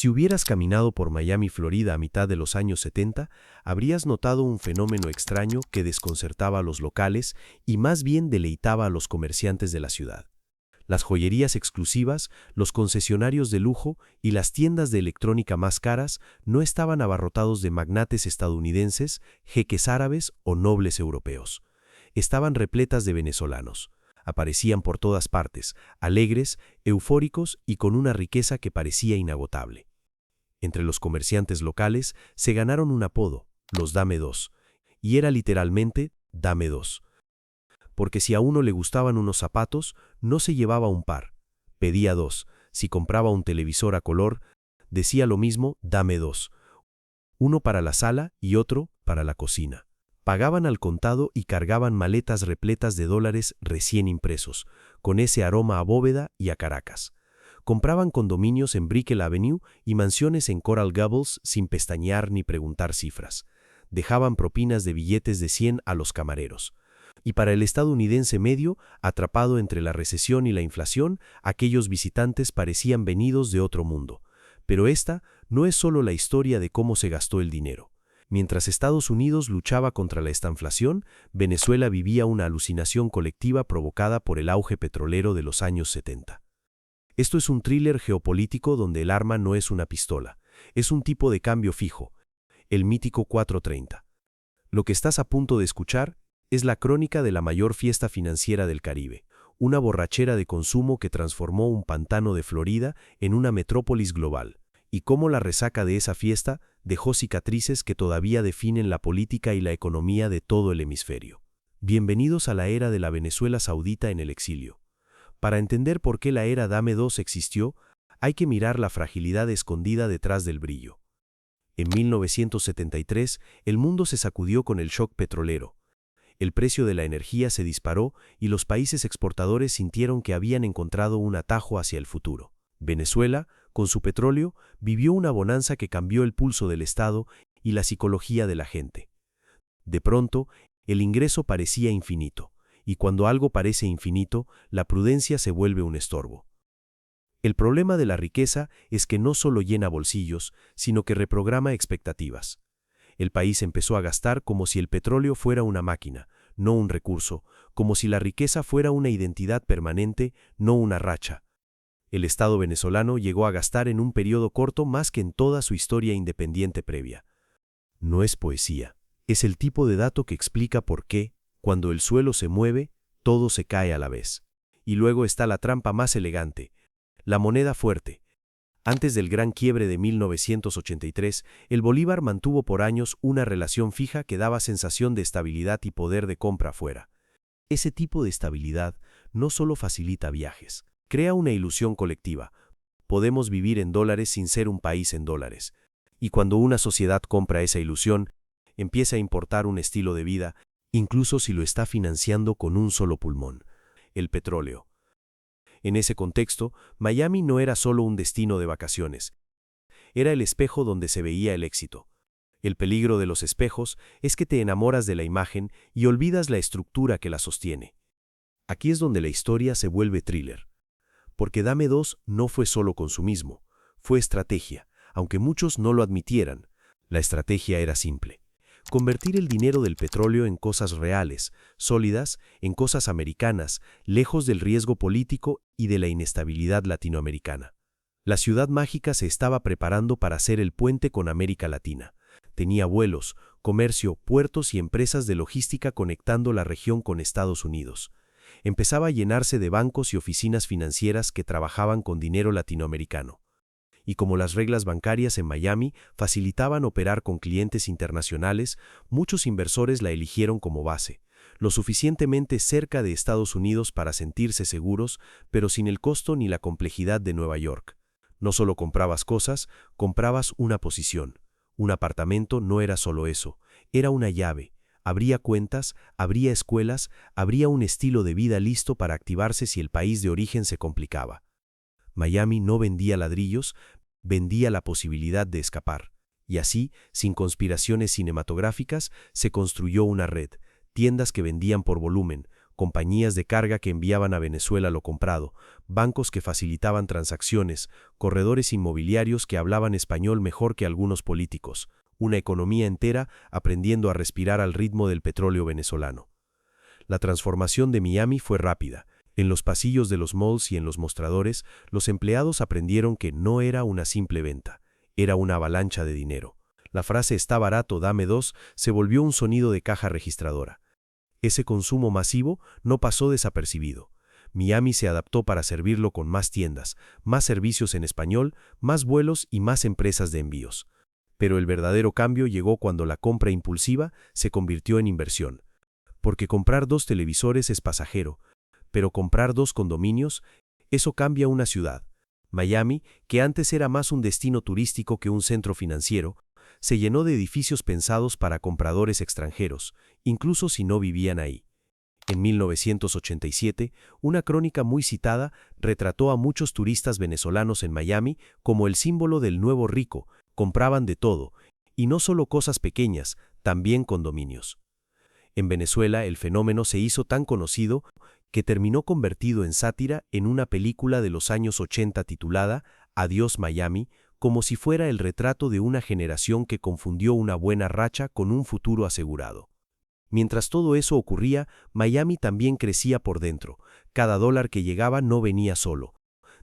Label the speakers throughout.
Speaker 1: Si hubieras caminado por Miami, Florida a mitad de los años 70, habrías notado un fenómeno extraño que desconcertaba a los locales y más bien deleitaba a los comerciantes de la ciudad. Las joyerías exclusivas, los concesionarios de lujo y las tiendas de electrónica más caras no estaban abarrotados de magnates estadounidenses, jeques árabes o nobles europeos. Estaban repletas de venezolanos. Aparecían por todas partes, alegres, eufóricos y con una riqueza que parecía inagotable. Entre los comerciantes locales se ganaron un apodo, los Dame Dos, y era literalmente Dame Dos. Porque si a uno le gustaban unos zapatos, no se llevaba un par, pedía dos. Si compraba un televisor a color, decía lo mismo, dame dos. Uno para la sala y otro para la cocina. Pagaban al contado y cargaban maletas repletas de dólares recién impresos, con ese aroma a bóveda y a Caracas. Compraban condominios en Brickell Avenue y mansiones en Coral Gables sin pestañear ni preguntar cifras. Dejaban propinas de billetes de 100 a los camareros. Y para el estadounidense medio, atrapado entre la recesión y la inflación, aquellos visitantes parecían venidos de otro mundo. Pero esta no es solo la historia de cómo se gastó el dinero. Mientras Estados Unidos luchaba contra la estanflación, Venezuela vivía una alucinación colectiva provocada por el auge petrolero de los años 70. Esto es un thriller geopolítico donde el arma no es una pistola, es un tipo de cambio fijo, el mítico 430. Lo que estás a punto de escuchar es la crónica de la mayor fiesta financiera del Caribe, una borrachera de consumo que transformó un pantano de Florida en una metrópolis global, y cómo la resaca de esa fiesta dejó cicatrices que todavía definen la política y la economía de todo el hemisferio. Bienvenidos a la era de la Venezuela saudita en el exilio. Para entender por qué la era Dame Dos existió, hay que mirar la fragilidad escondida detrás del brillo. En 1973, el mundo se sacudió con el shock petrolero. El precio de la energía se disparó y los países exportadores sintieron que habían encontrado un atajo hacia el futuro. Venezuela, con su petróleo, vivió una bonanza que cambió el pulso del Estado y la psicología de la gente. De pronto, el ingreso parecía infinito, y cuando algo parece infinito, la prudencia se vuelve un estorbo. El problema de la riqueza es que no solo llena bolsillos, sino que reprograma expectativas. El país empezó a gastar como si el petróleo fuera una máquina, no un recurso, como si la riqueza fuera una identidad permanente, no una racha. El Estado venezolano llegó a gastar en un periodo corto más que en toda su historia independiente previa. No es poesía, es el tipo de dato que explica por qué, cuando el suelo se mueve, todo se cae a la vez. Y luego está la trampa más elegante, la moneda fuerte. Antes del gran quiebre de 1983, el bolívar mantuvo por años una relación fija que daba sensación de estabilidad y poder de compra afuera. Ese tipo de estabilidad no solo facilita viajes, crea una ilusión colectiva. Podemos vivir en dólares sin ser un país en dólares. Y cuando una sociedad compra esa ilusión, empieza a importar un estilo de vida, incluso si lo está financiando con un solo pulmón, el petróleo. En ese contexto, Miami no era solo un destino de vacaciones. Era el espejo donde se veía el éxito. El peligro de los espejos es que te enamoras de la imagen y olvidas la estructura que la sostiene. Aquí es donde la historia se vuelve thriller. Porque Dame Dos no fue solo consumismo, fue estrategia, aunque muchos no lo admitieran. La estrategia era simple. Convertir el dinero del petróleo en cosas reales, sólidas, en cosas americanas, lejos del riesgo político y de la inestabilidad latinoamericana. La ciudad mágica se estaba preparando para ser el puente con América Latina. Tenía vuelos, comercio, puertos y empresas de logística conectando la región con Estados Unidos. Empezaba a llenarse de bancos y oficinas financieras que trabajaban con dinero latinoamericano. Y como las reglas bancarias en Miami facilitaban operar con clientes internacionales, muchos inversores la eligieron como base, lo suficientemente cerca de Estados Unidos para sentirse seguros, pero sin el costo ni la complejidad de Nueva York. No solo comprabas cosas, comprabas una posición. Un apartamento no era solo eso, era una llave. Habría cuentas, habría escuelas, habría un estilo de vida listo para activarse si el país de origen se complicaba. Miami no vendía ladrillos, vendía la posibilidad de escapar. Y así, sin conspiraciones cinematográficas, se construyó una red, tiendas que vendían por volumen, compañías de carga que enviaban a Venezuela lo comprado, bancos que facilitaban transacciones, corredores inmobiliarios que hablaban español mejor que algunos políticos, una economía entera aprendiendo a respirar al ritmo del petróleo venezolano. La transformación de Miami fue rápida. En los pasillos de los malls y en los mostradores, los empleados aprendieron que no era una simple venta, era una avalancha de dinero. La frase "está barato, dame dos" se volvió un sonido de caja registradora. Ese consumo masivo no pasó desapercibido. Miami se adaptó para servirlo con más tiendas, más servicios en español, más vuelos y más empresas de envíos. Pero el verdadero cambio llegó cuando la compra impulsiva se convirtió en inversión. Porque comprar 2 televisores es pasajero, pero comprar 2 condominios, eso cambia una ciudad. Miami, que antes era más un destino turístico que un centro financiero, se llenó de edificios pensados para compradores extranjeros, incluso si no vivían ahí. En 1987, una crónica muy citada retrató a muchos turistas venezolanos en Miami como el símbolo del nuevo rico. Compraban de todo, y no solo cosas pequeñas, también condominios. En Venezuela el fenómeno se hizo tan conocido que terminó convertido en sátira en una película de los años 80 titulada Adiós Miami, como si fuera el retrato de una generación que confundió una buena racha con un futuro asegurado. Mientras todo eso ocurría, Miami también crecía por dentro. Cada dólar que llegaba no venía solo.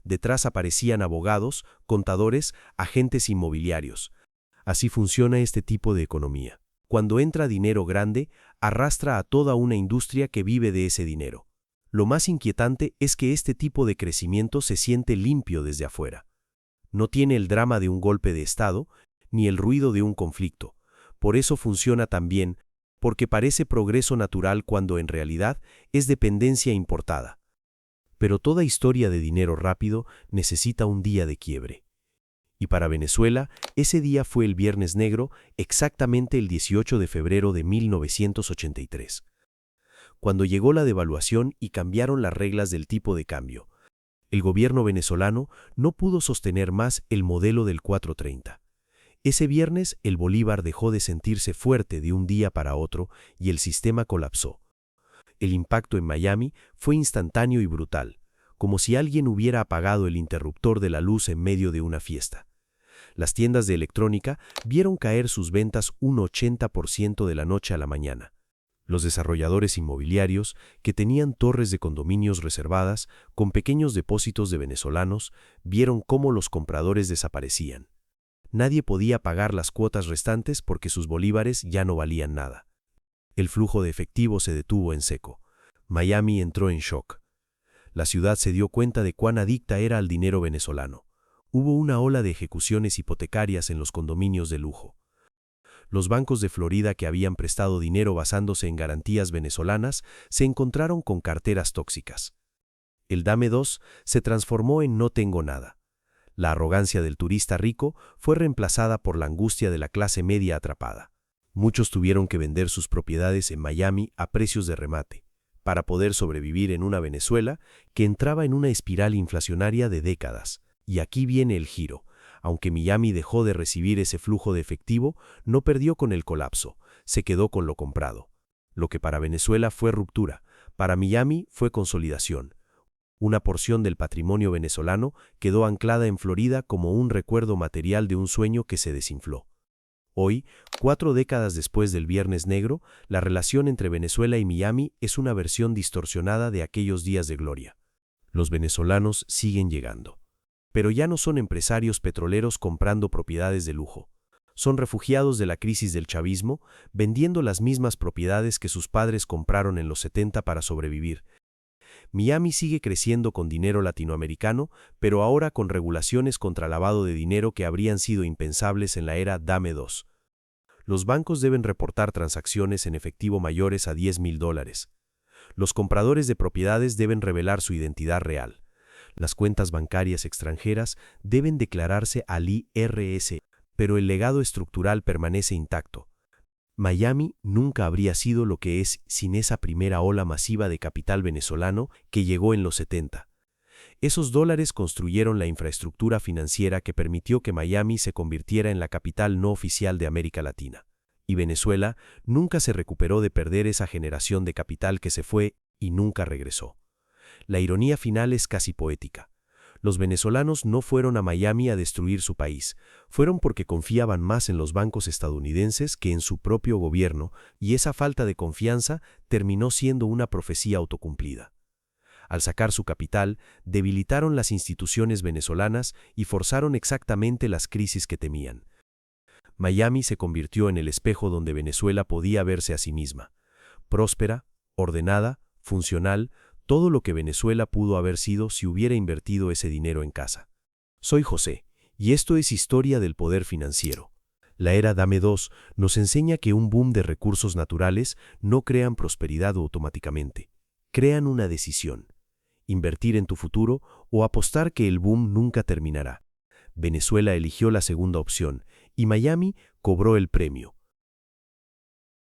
Speaker 1: Detrás aparecían abogados, contadores, agentes inmobiliarios. Así funciona este tipo de economía. Cuando entra dinero grande, arrastra a toda una industria que vive de ese dinero. Lo más inquietante es que este tipo de crecimiento se siente limpio desde afuera. No tiene el drama de un golpe de Estado, ni el ruido de un conflicto. Por eso funciona tan bien, porque parece progreso natural cuando en realidad es dependencia importada. Pero toda historia de dinero rápido necesita un día de quiebre. Y para Venezuela, ese día fue el Viernes Negro, exactamente el 18 de febrero de 1983. Cuando llegó la devaluación y cambiaron las reglas del tipo de cambio, el gobierno venezolano no pudo sostener más el modelo del 4.30. Ese viernes el bolívar dejó de sentirse fuerte de un día para otro y el sistema colapsó. El impacto en Miami fue instantáneo y brutal, como si alguien hubiera apagado el interruptor de la luz en medio de una fiesta. Las tiendas de electrónica vieron caer sus ventas un 80% de la noche a la mañana. Los desarrolladores inmobiliarios, que tenían torres de condominios reservadas con pequeños depósitos de venezolanos, vieron cómo los compradores desaparecían. Nadie podía pagar las cuotas restantes porque sus bolívares ya no valían nada. El flujo de efectivo se detuvo en seco. Miami entró en shock. La ciudad se dio cuenta de cuán adicta era al dinero venezolano. Hubo una ola de ejecuciones hipotecarias en los condominios de lujo. Los bancos de Florida que habían prestado dinero basándose en garantías venezolanas se encontraron con carteras tóxicas. El Dame dos se transformó en No tengo nada. La arrogancia del turista rico fue reemplazada por la angustia de la clase media atrapada. Muchos tuvieron que vender sus propiedades en Miami a precios de remate, para poder sobrevivir en una Venezuela que entraba en una espiral inflacionaria de décadas. Y aquí viene el giro. Aunque Miami dejó de recibir ese flujo de efectivo, no perdió con el colapso, se quedó con lo comprado. Lo que para Venezuela fue ruptura, para Miami fue consolidación. Una porción del patrimonio venezolano quedó anclada en Florida como un recuerdo material de un sueño que se desinfló. Hoy, 4 décadas después del Viernes Negro, la relación entre Venezuela y Miami es una versión distorsionada de aquellos días de gloria. Los venezolanos siguen llegando. Pero ya no son empresarios petroleros comprando propiedades de lujo. Son refugiados de la crisis del chavismo, vendiendo las mismas propiedades que sus padres compraron en los 70 para sobrevivir. Miami sigue creciendo con dinero latinoamericano, pero ahora con regulaciones contra lavado de dinero que habrían sido impensables en la era Dame dos. Los bancos deben reportar transacciones en efectivo mayores a $10,000. Los compradores de propiedades deben revelar su identidad real. Las cuentas bancarias extranjeras deben declararse al IRS, pero el legado estructural permanece intacto. Miami nunca habría sido lo que es sin esa primera ola masiva de capital venezolano que llegó en los 70. Esos dólares construyeron la infraestructura financiera que permitió que Miami se convirtiera en la capital no oficial de América Latina. Y Venezuela nunca se recuperó de perder esa generación de capital que se fue y nunca regresó. La ironía final es casi poética. Los venezolanos no fueron a Miami a destruir su país, fueron porque confiaban más en los bancos estadounidenses que en su propio gobierno, y esa falta de confianza terminó siendo una profecía autocumplida. Al sacar su capital, debilitaron las instituciones venezolanas y forzaron exactamente las crisis que temían. Miami se convirtió en el espejo donde Venezuela podía verse a sí misma. Próspera, ordenada, funcional, todo lo que Venezuela pudo haber sido si hubiera invertido ese dinero en casa. Soy José, y esto es Historia del Poder Financiero. La era Dame 2 nos enseña que un boom de recursos naturales no crean prosperidad automáticamente. Crean una decisión: invertir en tu futuro o apostar que el boom nunca terminará. Venezuela eligió la segunda opción, y Miami cobró el premio.